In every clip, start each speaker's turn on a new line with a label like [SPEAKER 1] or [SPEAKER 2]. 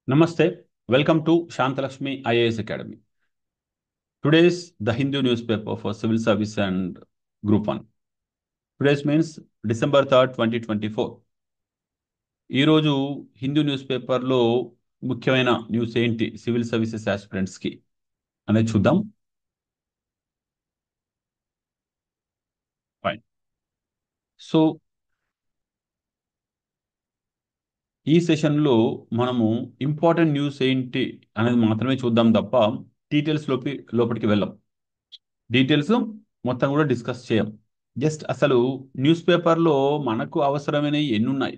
[SPEAKER 1] Namaste. Welcome to Shantalakshmi IAS Academy. Today's the Hindu newspaper for civil service and group 1. Today's means December 3rd, 2024. ఈరోజు Hindu news పేపర్లో ముఖ్యమైన news ఏంటి civil services ఆస్పిరెంట్స్కి అనేది చూద్దాం. Fine. So ఈ సెషన్లో మనము ఇంపార్టెంట్ న్యూస్ ఏంటి అనేది మాత్రమే చూద్దాం తప్ప డీటెయిల్స్ లోపలికి వెళ్ళాం. డీటెయిల్స్ మొత్తం కూడా డిస్కస్ చేయం. జస్ట్ అసలు న్యూస్ పేపర్లో మనకు అవసరమైనవి ఎన్ని ఉన్నాయి,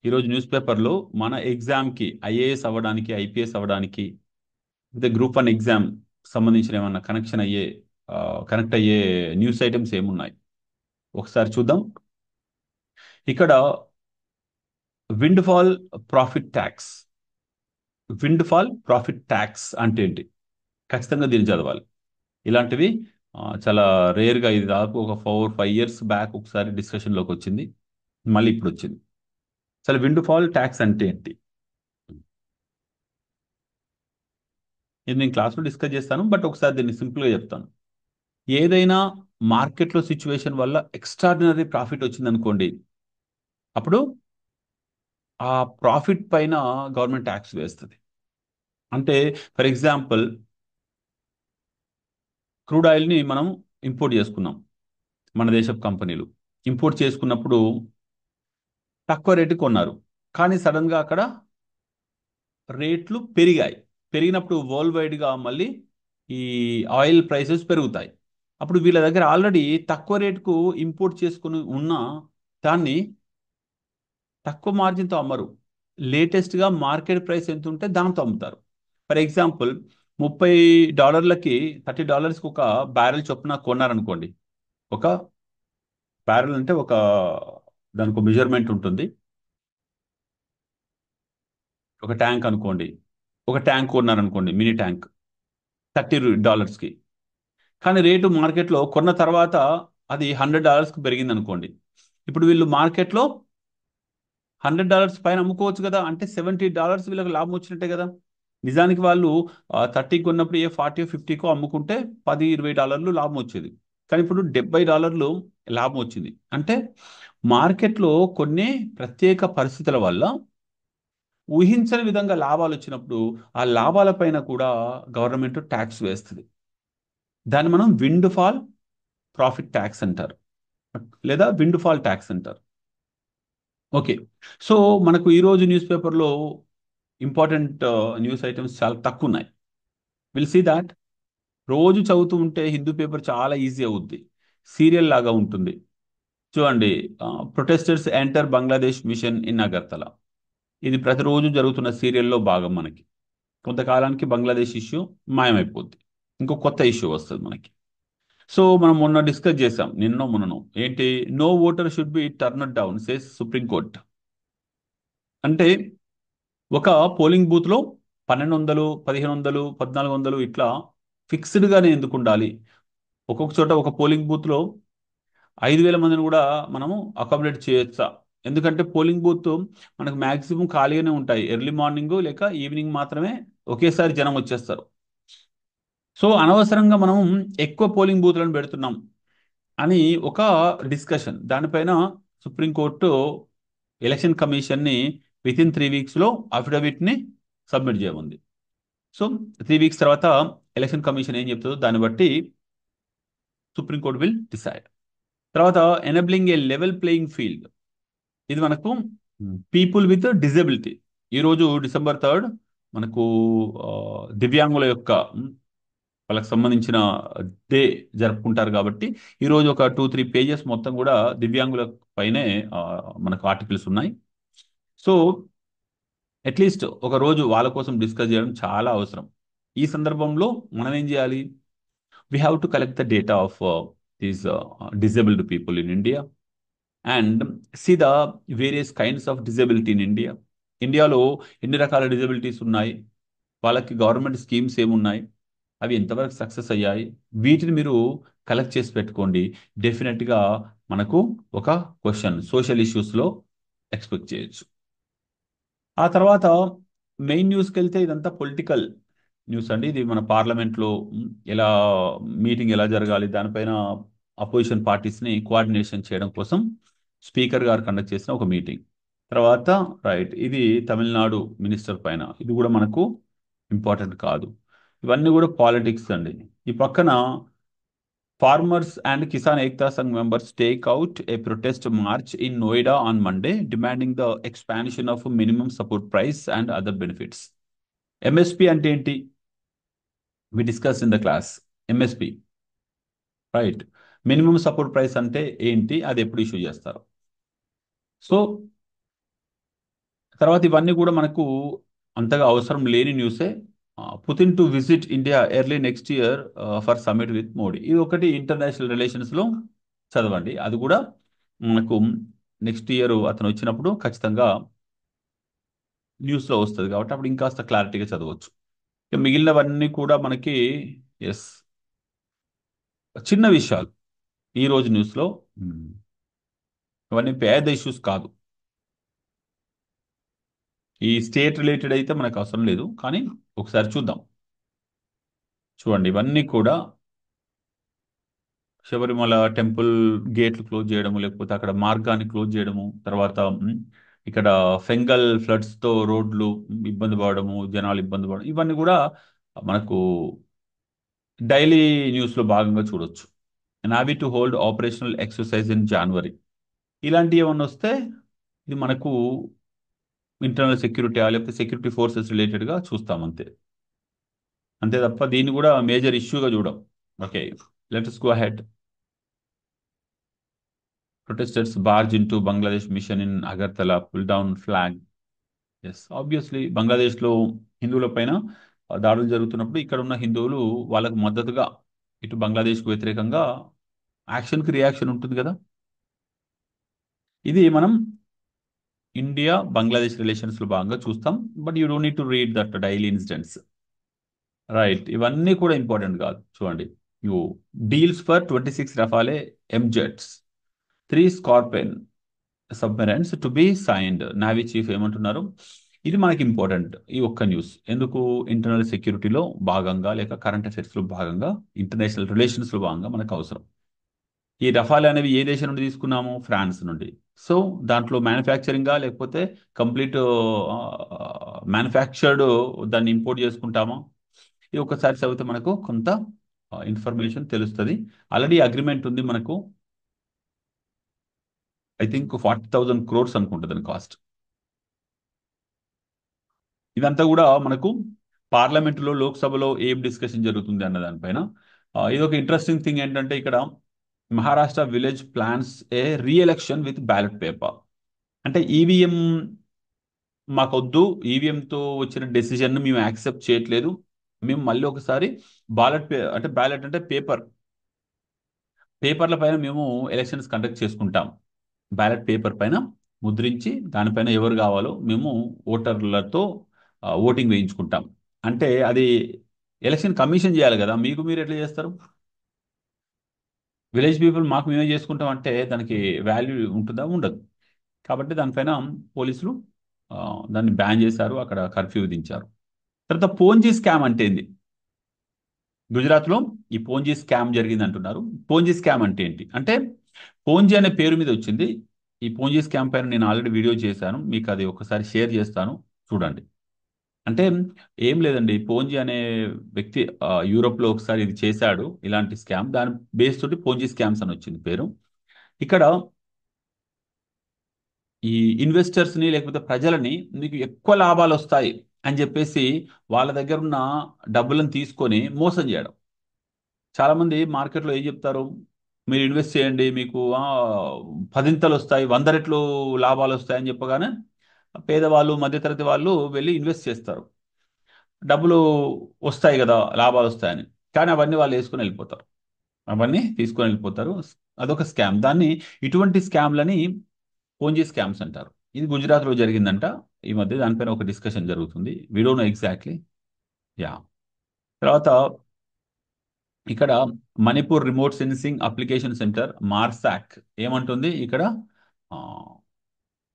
[SPEAKER 1] ఈరోజు న్యూస్ పేపర్లో మన ఎగ్జామ్కి ఐఏఎస్ అవ్వడానికి, ఐపీఎస్ అవ్వడానికి, అయితే గ్రూప్ 1 ఎగ్జామ్ సంబంధించిన ఏమన్నా కనెక్ట్ అయ్యే న్యూస్ ఐటమ్స్ ఏమున్నాయి ఒకసారి చూద్దాం. ఇక్కడ wind fall profit tax. Wind fall profit tax అంటే ఏంటి, ఖచ్చితంగా దీన్ని చదవాలి. ఇలాంటివి చాలా రేర్గా, ఇది దాదాపు ఒక 4-5 ఇయర్స్ బ్యాక్ ఒకసారి డిస్కషన్లోకి వచ్చింది, మళ్ళీ ఇప్పుడు వచ్చింది. అసలు విండ్ ఫాల్ ట్యాక్స్ అంటే ఏంటి, ఇది నేను క్లాస్లో డిస్కస్ చేస్తాను, బట్ ఒకసారి దీన్ని సింపుల్గా చెప్తాను. ఏదైనా మార్కెట్లో సిచ్యువేషన్ వల్ల ఎక్స్ట్రాడినరీ ప్రాఫిట్ వచ్చిందనుకోండి, అప్పుడు ఆ ప్రాఫిట్ పైన గవర్నమెంట్ ట్యాక్స్ వేస్తుంది. అంటే ఫర్ ఎగ్జాంపుల్, క్రూడ్ ఆయిల్ని మనం ఇంపోర్ట్ చేసుకున్నాం, మన దేశపు కంపెనీలు ఇంపోర్ట్ చేసుకున్నప్పుడు తక్కువ రేటు కొన్నారు, కానీ సడన్గా అక్కడ రేట్లు పెరిగాయి. పెరిగినప్పుడు వరల్డ్ వైడ్గా మళ్ళీ ఈ ఆయిల్ ప్రైసెస్ పెరుగుతాయి. అప్పుడు వీళ్ళ దగ్గర ఆల్రెడీ తక్కువ రేటుకు ఇంపోర్ట్ చేసుకుని ఉన్న దాన్ని తక్కువ మార్జిన్తో అమ్మరు, లేటెస్ట్గా మార్కెట్ ప్రైస్ ఎంత ఉంటే దాంతో అమ్ముతారు. ఫర్ ఎగ్జాంపుల్, $30కి $30కి ఒక బ్యారెల్ చొప్పున కొన్నారనుకోండి. ఒక బ్యారెల్ అంటే దానికి మెజర్మెంట్ ఉంటుంది, ఒక ట్యాంక్ అనుకోండి. ఒక ట్యాంక్ కొన్నారనుకోండి, మినీ ట్యాంక్ $30కి. కానీ రేటు మార్కెట్లో కొన్న తర్వాత అది $100కి పెరిగింది అనుకోండి. ఇప్పుడు వీళ్ళు మార్కెట్లో $100 పైన అమ్ముకోవచ్చు కదా, అంటే $70 వీళ్ళకి లాభం వచ్చినట్టే కదా. నిజానికి వాళ్ళు 30 కొన్నప్పుడు ఏ 40-50కో అమ్ముకుంటే $10-20 లాభం వచ్చేది, కానీ ఇప్పుడు $70 లాభం వచ్చింది. అంటే మార్కెట్లో కొన్ని ప్రత్యేక పరిస్థితుల వల్ల ఊహించని విధంగా లాభాలు వచ్చినప్పుడు ఆ లాభాల పైన కూడా గవర్నమెంట్ ట్యాక్స్ వేస్తుంది. దాన్ని మనం విండ్ ఫాల్ ప్రాఫిట్ ట్యాక్స్ అంటారు, లేదా విండ్ ఫాల్ ట్యాక్స్ అంటారు. ఓకే. సో మనకు ఈరోజు న్యూస్ పేపర్లో ఇంపార్టెంట్ న్యూస్ ఐటమ్స్ చాలా తక్కువ ఉన్నాయి. Will see that. రోజు చదువుతూ ఉంటే హిందూ పేపర్ చాలా ఈజీ అవుద్ది, సీరియల్ లాగా ఉంటుంది. చూడండి, protesters enter Bangladesh mission in Agartala. ఇది ప్రతిరోజు జరుగుతున్న సీరియల్లో భాగం. మనకి కొంతకాలానికి బంగ్లాదేశ్ ఇష్యూ మాయమైపోద్ది, ఇంకో కొత్త ఇష్యూ వస్తుంది మనకి. సో మనం మొన్న డిస్కస్ చేసాం, మొన్నను ఏంటి, no voter should be turned down says supreme court. అంటే ఒక పోలింగ్ బూత్లో 1200, 1500, 1400 ఇట్లా ఫిక్స్డ్గానే ఎందుకు ఉండాలి? ఒక్కొక్క చోట ఒక పోలింగ్ బూత్లో 5000 మందిని కూడా మనము అకామిడేట్ చేయొచ్చా? ఎందుకంటే పోలింగ్ బూత్ మనకు మ్యాక్సిమం ఖాళీగానే ఉంటాయి, ఎర్లీ మార్నింగ్ లేక ఈవినింగ్ మాత్రమే ఒకేసారి జనం వచ్చేస్తారు. సో అనవసరంగా మనం ఎక్కువ పోలింగ్ బూత్లను పెడుతున్నాం అని ఒక డిస్కషన్. దానిపైన సుప్రీంకోర్టు ఎలక్షన్ కమిషన్ని వితిన్ 3 వీక్స్లో అఫిడవిట్ని సబ్మిట్ చేయమంది. సో 3 వీక్స్ తర్వాత ఎలక్షన్ కమిషన్ ఏం చెప్తుందో దాన్ని బట్టి సుప్రీంకోర్టు విల్ డిసైడ్. తర్వాత enabling a level playing field. ఇది మనకు పీపుల్ విత్ డిజబిలిటీ. ఈరోజు December 3rd మనకు దివ్యాంగుల యొక్క వాళ్ళకి సంబంధించిన డే జరుపుకుంటారు. కాబట్టి ఈరోజు ఒక 2-3 పేజెస్ మొత్తం కూడా దివ్యాంగుల పైనే మనకు ఆర్టికల్స్ ఉన్నాయి. సో అట్లీస్ట్ ఒక రోజు వాళ్ళ కోసం డిస్కస్ చేయడం చాలా అవసరం. ఈ సందర్భంలో మనం ఏం చేయాలి, we have to collect the data of these disabled people in India and see the various kinds of disability in India. ఇండియాలో ఎన్ని రకాల డిజబిలిటీస్ ఉన్నాయి, వాళ్ళకి గవర్నమెంట్ స్కీమ్స్ ఏమున్నాయి, అవి ఎంతవరకు సక్సెస్ అయ్యాయి, వీటిని మీరు కలెక్ట్ చేసి పెట్టుకోండి. డెఫినెట్గా మనకు ఒక క్వశ్చన్ సోషల్ ఇష్యూస్లో ఎక్స్పెక్ట్ చేయొచ్చు. ఆ తర్వాత మెయిన్ న్యూస్కి వెళ్తే ఇదంతా పొలిటికల్ న్యూస్ అండి. ఇది మన పార్లమెంట్లో ఎలా మీటింగ్ ఎలా జరగాలి దానిపైన అపోజిషన్ పార్టీస్ని కోఆర్డినేషన్ చేయడం కోసం స్పీకర్ గారు కండక్ట్ చేసిన ఒక మీటింగ్. తర్వాత రైట్, ఇది తమిళనాడు మినిస్టర్ పైన, ఇది కూడా మనకు ఇంపార్టెంట్ కాదు. ఇవన్నీ కూడా పాలిటిక్స్ అండి. ఈ పక్కన Farmers and Kisan Ekta Sangh members take out a protest march in Noida on Monday, demanding the expansion of minimum support price and other benefits. MSP అంటే ఏంటి? We discussed in the class. MSP, right. Minimum support price అంటే ఏంటి, అది ఎప్పుడు issue చేస్తారు? So తర్వాత ఇవన్నీ కూడా మనకు అంతగా అవసరం లేని న్యూసే. Putin to visit India early next year for summit with Modi, ఇది ఒకటి ఇంటర్నేషనల్ రిలేషన్స్లో చదవండి. అది కూడా మనకు నెక్స్ట్ ఇయర్ అతను వచ్చినప్పుడు ఖచ్చితంగా న్యూస్లో వస్తుంది కాబట్టి అప్పుడు ఇంకాస్త క్లారిటీగా చదవచ్చు. ఇక మిగిలినవన్నీ కూడా మనకి ఎస్ చిన్న విషయాలు ఈరోజు న్యూస్లో. ఇవన్నీ పేద ఇష్యూస్ కాదు. ఈ స్టేట్ రిలేటెడ్ అయితే మనకు అవసరం లేదు, కానీ ఒకసారి చూద్దాం. చూడండి, ఇవన్నీ కూడా శబరిమల టెంపుల్ గేట్లు క్లోజ్ చేయడము, లేకపోతే అక్కడ మార్గాన్ని క్లోజ్ చేయడము, తర్వాత ఇక్కడ ఫెంగల్ ఫ్లడ్స్తో రోడ్లు ఇబ్బంది పడడము, జనాలు ఇబ్బంది పడడం, ఇవన్నీ కూడా మనకు డైలీ న్యూస్లో భాగంగా చూడొచ్చు. Navy to hold operational exercise in January, ఇలాంటివి ఏమన్నా వస్తే ఇది మనకు ఇంటర్నల్ సెక్యూరిటీ లేకపోతే సెక్యూరిటీ ఫోర్సెస్ రిలేటెడ్గా చూస్తాం అంతే. అంతే తప్ప దీన్ని కూడా మేజర్ ఇష్యూగా చూడం. Okay, let us go ahead. Protesters barge into Bangladesh mission in Agartala, pull down flag. Yes, obviously బంగ్లాదేశ్లో హిందువుల పైన దాడులు జరుగుతున్నప్పుడు ఇక్కడ ఉన్న హిందువులు వాళ్ళకు మద్దతుగా ఇటు బంగ్లాదేశ్కు వ్యతిరేకంగా యాక్షన్కి రియాక్షన్ ఉంటుంది కదా. ఇది మనం ఇండియా బంగ్లాదేశ్ రిలేషన్స్లో భాగంగా చూస్తాం. But you don't need to read that daily incidents, right. ఇవన్నీ కూడా ఇంపార్టెంట్ కాదు. చూడండి, you deals for 26 Rafale M jets, 3 Scorpene submarines to be signed. Navy chief ఏమంటున్నారు? ఇది మనకి ఇంపార్టెంట్ ఈ ఒక్క న్యూస్. ఎందుకు? ఇంటర్నల్ సెక్యూరిటీలో భాగంగా లేక కరెంట్ అఫైర్స్లో భాగంగా ఇంటర్నేషనల్ రిలేషన్స్లో భాగంగా మనకు అవసరం. ఈ రఫాల్ అనేవి ఏ దేశం నుండి తీసుకున్నాము? ఫ్రాన్స్ నుండి. సో దాంట్లో మ్యానుఫ్యాక్చరింగా లేకపోతే కంప్లీట్ మ్యానుఫ్యాక్చర్డ్ దాన్ని ఇంపోర్ట్ చేసుకుంటామా? ఇది ఒకసారి చదివితే మనకు కొంత ఇన్ఫర్మేషన్ తెలుస్తుంది. ఆల్రెడీ అగ్రిమెంట్ ఉంది మనకు, ఐ థింక్ 40,000 crores అనుకుంటుంది దాని కాస్ట్. ఇదంతా కూడా మనకు పార్లమెంటులో లోక్సభలో ఏం డిస్కషన్ జరుగుతుంది అన్న దానిపైన. ఇది ఒక ఇంట్రెస్టింగ్ థింగ్ ఏంటంటే ఇక్కడ Maharashtra village plans A re-election with ballot paper. అంటే ఈవీఎం మాకొద్దు, ఈవీఎంతో వచ్చిన డెసిజన్ మేము యాక్సెప్ట్ చేయట్లేదు, మేము మళ్ళీ ఒకసారి బ్యాలెట్ అంటే పేపర్ల పైన మేము ఎలక్షన్స్ కండక్ట్ చేసుకుంటాం. బ్యాలెట్ పేపర్ పైన ముద్రించి దానిపైన ఎవరు కావాలో మేము ఓటర్లతో ఓటింగ్ వేయించుకుంటాం. అంటే అది ఎలక్షన్ కమిషన్ చేయాలి కదా, మీకు మీరు ఎట్లా చేస్తారు? విలేజ్ పీపుల్ మాకు మేమే చేసుకుంటాం అంటే దానికి వాల్యూ ఉంటుందా? ఉండదు. కాబట్టి దానిపైన పోలీసులు ఆ, దాన్ని బ్యాన్ చేశారు, అక్కడ కర్ఫ్యూ విధించారు. తర్వాత పోంజీ స్కామ్ అంటే ఏంది? గుజరాత్లో ఈ పోంజీ స్కామ్ జరిగింది అంటున్నారు. పోంజీ స్కామ్ అంటే ఏంటి అంటే, పోంజీ అనే పేరు మీద వచ్చింది. ఈ పోంజీ స్కామ్ పైన నేను ఆల్రెడీ వీడియో చేశాను, మీకు అది ఒకసారి షేర్ చేస్తాను, చూడండి. అంటే ఏం లేదండి, పోంజీ అనే వ్యక్తి యూరోప్లో ఒకసారి ఇది చేశాడు ఇలాంటి స్కామ్, దాని బేస్ తోటి పోంజీ స్కామ్స్ అని వచ్చింది పేరు. ఇక్కడ ఈ ఇన్వెస్టర్స్ని లేకపోతే ప్రజలని మీకు ఎక్కువ లాభాలు వస్తాయి అని చెప్పేసి వాళ్ళ దగ్గర ఉన్న డబ్బులను తీసుకొని మోసం చేయడం. చాలామంది మార్కెట్లో ఏం చెప్తారు? మీరు ఇన్వెస్ట్ చేయండి, మీకు 10 వస్తాయి, 100 రెట్లు లాభాలు వస్తాయి అని చెప్పగానే పేదవాళ్ళు మధ్యతరగతి వాళ్ళు వెళ్ళి ఇన్వెస్ట్ చేస్తారు. డబ్బులు వస్తాయి కదా, లాభాలు వస్తాయని, కానీ అవన్నీ వాళ్ళు వేసుకొని వెళ్ళిపోతారు, అవన్నీ తీసుకొని వెళ్ళిపోతారు. అదొక స్కామ్. ఇటువంటి స్కామ్లని పోంజీ స్కామ్స్ అంటారు. ఇది గుజరాత్లో జరిగిందంట ఈ మధ్య, దానిపైన ఒక డిస్కషన్ జరుగుతుంది. We don't know exactly. Yeah. తర్వాత ఇక్కడ Manipur remote sensing application centre MARSAC ఏమంటుంది ఇక్కడ?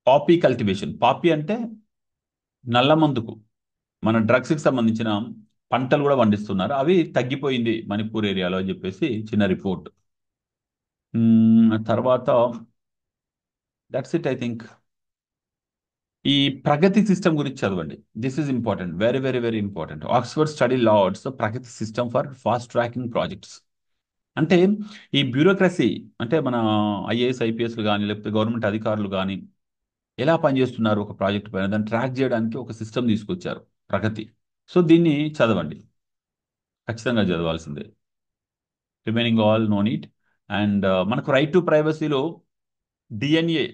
[SPEAKER 1] Poppy cultivation. పాపీ అంటే నల్ల మందుకు మన డ్రగ్స్కి సంబంధించిన పంటలు కూడా పండిస్తున్నారు, అవి తగ్గిపోయింది మణిపూర్ ఏరియాలో అని చెప్పేసి చిన్న రిపోర్ట్. తర్వాత దట్స్ ఇట్ ఐ థింక్. ఈ ప్రగతి సిస్టమ్ గురించి చదవండి. This is important, very very very important. Oxford study lauds Pragati system for fast tracking projects. అంటే ఈ బ్యూరోక్రసీ, అంటే మన ఐఏఎస్ ఐపీఎస్లు కానీ లేకపోతే గవర్నమెంట్ అధికారులు కానీ ఎలా పనిచేస్తున్నారు ఒక ప్రాజెక్ట్ పైన, దాన్ని ట్రాక్ చేయడానికి ఒక సిస్టమ్ తీసుకొచ్చారు, ప్రగతి. సో దీన్ని చదవండి, ఖచ్చితంగా చదవాల్సిందే. Remaining all no need. And మనకు రైట్ టు ప్రైవసీలో డిఎన్ఏ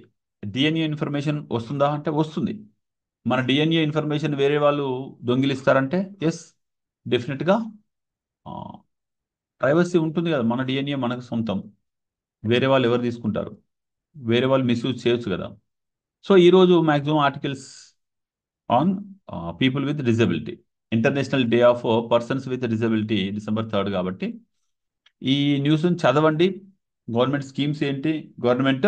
[SPEAKER 1] డిఎన్ఏ ఇన్ఫర్మేషన్ వస్తుందా అంటే వస్తుంది. మన డిఎన్ఏ ఇన్ఫర్మేషన్ వేరే వాళ్ళు దొంగిలిస్తారంటే ఎస్, డెఫినెట్గా ప్రైవసీ ఉంటుంది కదా. మన డిఎన్ఏ మనకు సొంతం, వేరే వాళ్ళు ఎవరు తీసుకుంటారు, వేరే వాళ్ళు మిస్యూజ్ చేయొచ్చు కదా. సో ఈరోజు maximum articles on people with disability, international day of persons with disability December 3 కాబట్టి ఈ న్యూస్ని చదవండి. గవర్నమెంట్ స్కీమ్స్ ఏంటి, గవర్నమెంట్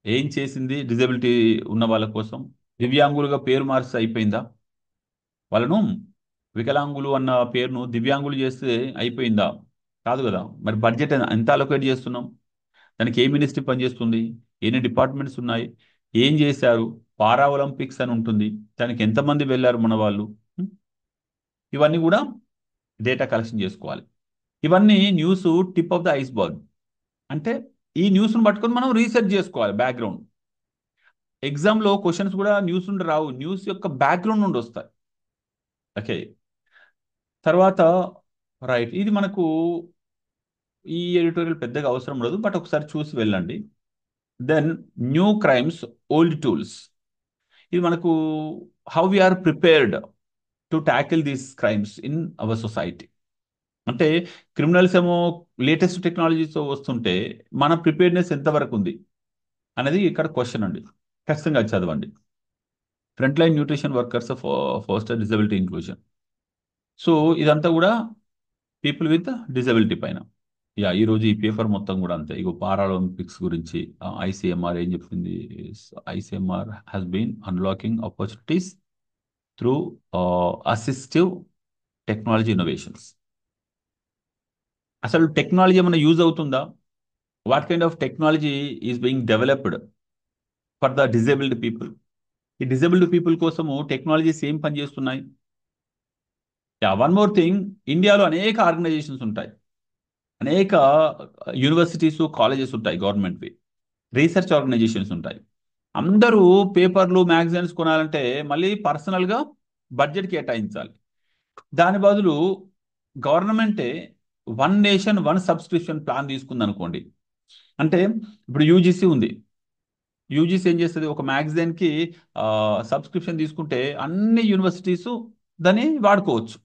[SPEAKER 1] ఏం చేసింది డిజబిలిటీ ఉన్న వాళ్ళ కోసం. దివ్యాంగులుగా పేరు మార్చి అయిపోయిందా, వాళ్ళను వికలాంగులు అన్న పేరును దివ్యాంగులు చేస్తే అయిపోయిందా? కాదు కదా. మరి బడ్జెట్ ఎంత అలొకేట్ చేస్తున్నాం, దానికి ఏ మినిస్ట్రీ పనిచేస్తుంది, ఎన్ని డిపార్ట్మెంట్స్ ఉన్నాయి, ఏం చేశారు, పారా ఒలింపిక్స్ అని ఉంటుంది, దానికి ఎంతమంది వెళ్ళారు మన వాళ్ళు, ఉం? ఇవన్నీ కూడా డేటా కలెక్షన్ చేసుకోవాలి. ఇవన్నీ news tip of the iceberg. అంటే ఈ న్యూస్ను పట్టుకొని మనం రీసెర్చ్ చేసుకోవాలి బ్యాక్గ్రౌండ్. ఎగ్జామ్లో క్వశ్చన్స్ కూడా న్యూస్ నుండి రావు, న్యూస్ యొక్క బ్యాక్గ్రౌండ్ నుండి వస్తాయి. ఓకే. తర్వాత రైట్, ఇది మనకు ఈ ఎడిటోరియల్ పెద్దగా అవసరం లేదు, బట్ ఒకసారి చూసి వెళ్ళండి. Then new crimes, old tools. ఇది మనకు how we are prepared to tackle these crimes in our society. అంటే క్రిమినల్స్ ఏమో లేటెస్ట్ టెక్నాలజీతో వస్తుంటే మన ప్రిపేర్నెస్ ఎంతవరకు ఉంది అనేది ఇక్కడ క్వశ్చన్ అండి. ఖచ్చితంగా చదవండి. Front line nutrition workers foster disability inclusion. So ఇదంతా కూడా పీపుల్ విత్ డిజబిలిటీ పైన. ఈరోజు ఈ పేపర్ మొత్తం కూడా అంతే. ఇగో పారాలింపిక్స్ గురించి ఐసీఎంఆర్ ఏం చెప్పింది, ICMR has been unlocking opportunities through assistive technology innovations. అసలు టెక్నాలజీ ఏమైనా యూజ్ అవుతుందా? What kind of technology is being developed for the disabled people? ఈ డిజేబుల్డ్ పీపుల్ కోసము టెక్నాలజీస్ ఏం పనిచేస్తున్నాయి? వన్ మోర్ థింగ్, ఇండియాలో అనేక ఆర్గనైజేషన్స్ ఉంటాయి, అనేక యూనివర్సిటీస్ కాలేజెస్ ఉంటాయి గవర్నమెంట్వి, రీసెర్చ్ ఆర్గనైజేషన్స్ ఉంటాయి. అందరూ పేపర్లు మ్యాగజైన్స్ కొనాలంటే మళ్ళీ పర్సనల్గా బడ్జెట్ కేటాయించాలి. దాని బదులు గవర్నమెంటే one nation one subscription plan తీసుకుంది అనుకోండి. అంటే ఇప్పుడు యూజీసీ ఉంది, యూజీసీ ఏం చేస్తుంది, ఒక మ్యాగజైన్కి సబ్స్క్రిప్షన్ తీసుకుంటే అన్ని యూనివర్సిటీస్ దాన్ని వాడుకోవచ్చు.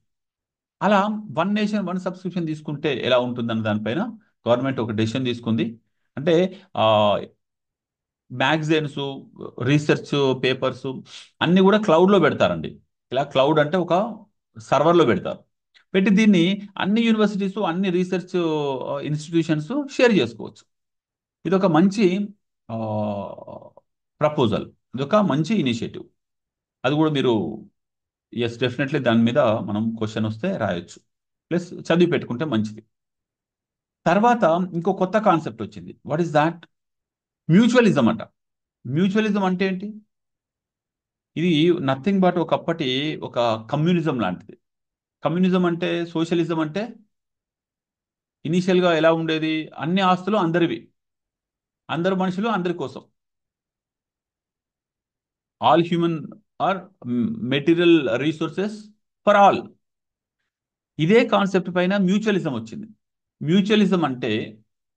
[SPEAKER 1] అలా వన్ నేషన్ వన్ సబ్స్క్రిప్షన్ తీసుకుంటే ఎలా ఉంటుందన్న దానిపైన గవర్నమెంట్ ఒక డెసిషన్ తీసుకుంది. అంటే మ్యాగజైన్స్, రీసెర్చ్ పేపర్స్ అన్నీ కూడా క్లౌడ్లో పెడతారండి. ఇలా క్లౌడ్ అంటే ఒక సర్వర్లో పెడతారు, పెట్టి దీన్ని అన్ని యూనివర్సిటీస్ అన్ని రీసెర్చ్ ఇన్స్టిట్యూషన్స్ షేర్ చేసుకోవచ్చు. ఇది ఒక మంచి ప్రపోజల్, ఇది ఒక మంచి ఇనిషియేటివ్. అది కూడా మీరు ఎస్ డెఫినెట్లీ దాని మీద మనం క్వశ్చన్ వస్తే రాయొచ్చు, ప్లస్ చదివి పెట్టుకుంటే మంచిది. తర్వాత ఇంకో కొత్త కాన్సెప్ట్ వచ్చింది. What is that? మ్యూచువలిజం అంట. మ్యూచువలిజం అంటే ఏంటి? ఇది నథింగ్ బట్ ఒకప్పటి ఒక కమ్యూనిజం లాంటిది. కమ్యూనిజం అంటే, సోషలిజం అంటే ఇనీషియల్గా ఎలా ఉండేది, అన్ని ఆస్తులు అందరివి, అందరు మనుషులు అందరి కోసం, all human or material resources for all. ఇదే కాన్సెప్ట్ పైన మ్యూచువలిజం వచ్చింది. మ్యూచువలిజం అంటే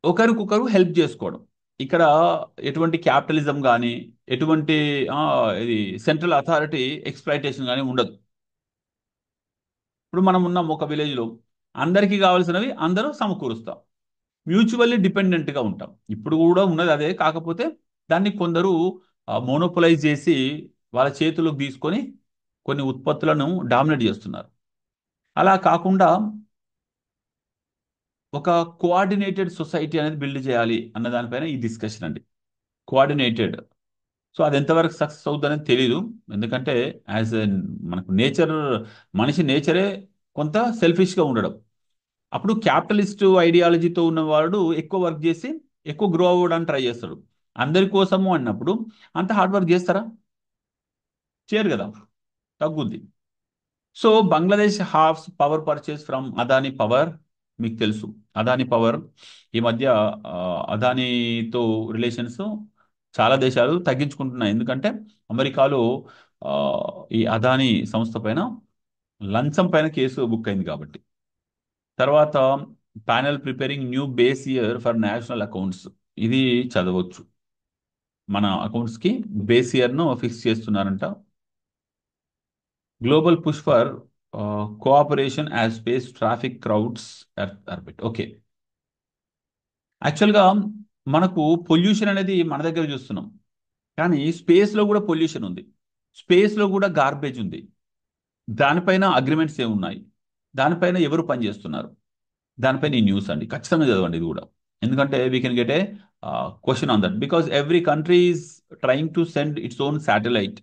[SPEAKER 1] ఒకరికొకరు హెల్ప్ చేసుకోవడం. ఇక్కడ ఎటువంటి క్యాపిటలిజం కానీ, ఎటువంటి ఇది సెంట్రల్ అథారిటీ ఎక్స్ప్లాయిటేషన్ కానీ ఉండదు. ఇప్పుడు మనం ఉన్నాం ఒక విలేజ్లో, అందరికీ కావాల్సినవి అందరూ సమకూరుస్తాం, మ్యూచువల్లీ డిపెండెంట్గా ఉంటాం. ఇప్పుడు కూడా ఉన్నది అదే, కాకపోతే దాన్ని కొందరు మోనోపలైజ్ చేసి వాళ్ళ చేతులకు తీసుకొని కొన్ని ఉత్పత్తులను డామినేట్ చేస్తున్నారు. అలా కాకుండా ఒక కోఆర్డినేటెడ్ సొసైటీ అనేది బిల్డ్ చేయాలి అన్న దానిపైన ఈ డిస్కషన్ అండి. కోఆర్డినేటెడ్ సో అది ఎంతవరకు సక్సెస్ అవుతుందనేది తెలీదు. ఎందుకంటే యాజ్ ఎ మనకు నేచర్, మనిషి నేచరే కొంత సెల్ఫిష్గా ఉండడం. అప్పుడు క్యాపిటలిస్ట్ ఐడియాలజీతో ఉన్నవాడు ఎక్కువ వర్క్ చేసి ఎక్కువ గ్రో అవ్వడానికి ట్రై చేస్తాడు. అందరి కోసము అన్నప్పుడు అంత హార్డ్ వర్క్ చేస్తారా? చేయరు కదా, తగ్గుద్ది. So Bangladesh haves power purchase from Adani power. మీకు తెలుసు అదానీ పవర్ ఈ మధ్య ఆ, అదానీతో రిలేషన్స్ చాలా దేశాలు తగ్గించుకుంటున్నాయి. ఎందుకంటే అమెరికాలో ఆ, ఈ అదానీ సంస్థ పైన లంచం పైన కేసు బుక్ అయింది కాబట్టి. తర్వాత panel preparing new base year for national accounts. ఇది చదవచ్చు. మన అకౌంట్స్కి బేస్ ఇయర్ను ఫిక్స్ చేస్తున్నారంట. Global push for cooperation as space traffic crowds earth orbit. Okay, యాక్చువల్గా మనకు పొల్యూషన్ అనేది మన దగ్గర చూస్తున్నాం, కానీ స్పేస్లో కూడా పొల్యూషన్ ఉంది, స్పేస్లో కూడా గార్బేజ్ ఉంది. దానిపైన అగ్రిమెంట్స్ ఏమున్నాయి, దానిపైన ఎవరు పనిచేస్తున్నారు, దానిపైన ఈ న్యూస్ అండి ఖచ్చితంగా చదవండి ఇది కూడా. ఎందుకంటే we can get a question on that, because every country is trying to send its own satellite.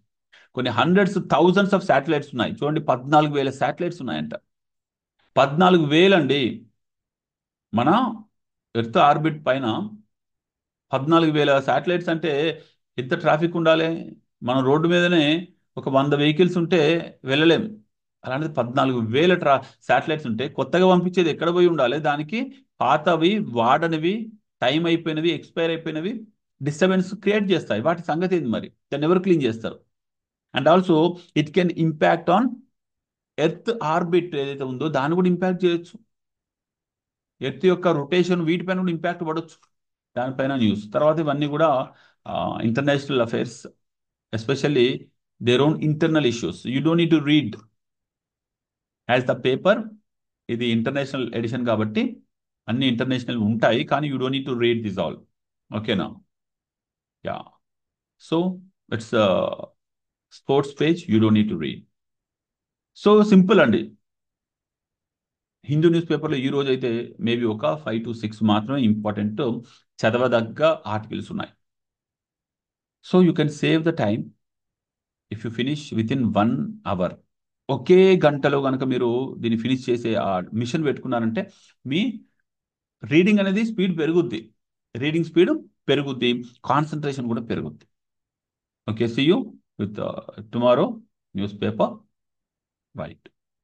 [SPEAKER 1] కొన్ని హండ్రెడ్స్ థౌజండ్స్ ఆఫ్ శాటిలైట్స్ ఉన్నాయి. చూడండి, 14,000 శాటిలైట్స్ ఉన్నాయంట. 14,000 అండి. మన ఎర్త్ ఆర్బిట్ పైన 14,000 శాటిలైట్స్ అంటే ఎంత ట్రాఫిక్ ఉండాలి? మన రోడ్డు మీదనే ఒక 100 వెహికల్స్ ఉంటే వెళ్ళలేం. అలాంటిది 14,000 శాటిలైట్స్ ఉంటే కొత్తగా పంపించేది ఎక్కడ పోయి ఉండాలి? దానికి పాతవి, వాడనివి, టైం అయిపోయినవి, ఎక్స్పైర్ అయిపోయినవి డిస్టర్బెన్స్ క్రియేట్ చేస్తాయి. వాటి సంగతి ఏంది మరి? దాన్ని ఎవరు క్లీన్ చేస్తారు? And also it can impact on earth orbit ఏదైతే ఉందో దాన్ని కూడా ఇంపాక్ట్ చేయొచ్చు. ఎర్త్ యొక్క రొటేషన్ వీటిపైన కూడా ఇంపాక్ట్ పడవచ్చు. దానిపైన న్యూస్. తర్వాత ఇవన్నీ కూడా international affairs, especially their own internal issues. You don't need to read as the paper. ఇది ఇంటర్నేషనల్ ఎడిషన్ కాబట్టి అన్ని ఇంటర్నేషనల్ ఉంటాయి, కానీ you don't need to read this all. ఓకేనా? Yeah. So it's sports page, you don't need to read. So simple అండి. Hindu news పేపర్లో ఈ రోజు అయితే మేబీ ఒక 5 to 6 మాత్రమే ఇంపార్టెంట్ చదవదగ్గ ఆర్టికల్స్ ఉన్నాయి. So you can save the time if you finish with in 1 hour. ఒకే గంటలో కనుక మీరు దీన్ని ఫినిష్ చేసే ఆ మిషన్ పెట్టుకున్నారంటే మీ రీడింగ్ అనేది స్పీడ్ పెరుగుద్ది. రీడింగ్ స్పీడ్ పెరుగుద్ది, కాన్సన్ట్రేషన్ కూడా పెరుగుద్ది. Okay, see you with tomorrow newspaper. Right.